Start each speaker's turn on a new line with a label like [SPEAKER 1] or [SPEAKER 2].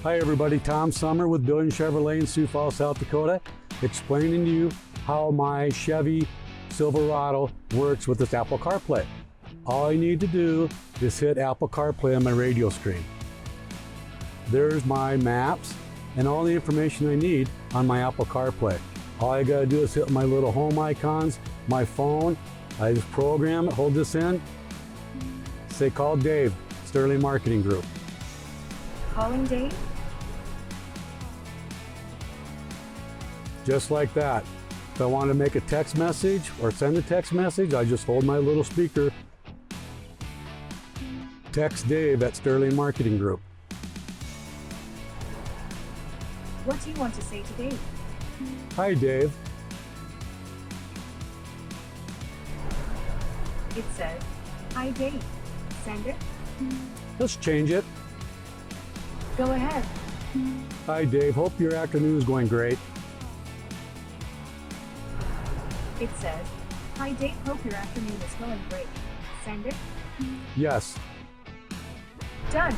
[SPEAKER 1] Hi everybody, Tom Summer with Billion Chevrolet in Sioux Falls, South Dakota, explaining to you how my Chevy Silverado works with this Apple CarPlay. All I need to do is hit Apple CarPlay on my radio screen. There's my maps and all the information I need on my Apple CarPlay. All I gotta do is hit my little home icons, my phone, I just program it, hold this in, say call Dave, Sterling Marketing Group.
[SPEAKER 2] Calling Dave?
[SPEAKER 1] Just like that. If I want to make a text message or send a text message, I just hold my little speaker. Text Dave at Sterling Marketing Group.
[SPEAKER 2] What do you want to say to Dave?
[SPEAKER 1] Hi Dave.
[SPEAKER 2] It says, "Hi Dave." Send it?
[SPEAKER 1] Let's change it.
[SPEAKER 2] Go ahead.
[SPEAKER 1] Hi Dave, hope your afternoon is going great.
[SPEAKER 2] It says, "Hi Dave, hope your afternoon is going great." Send it?
[SPEAKER 1] Yes.
[SPEAKER 2] Done.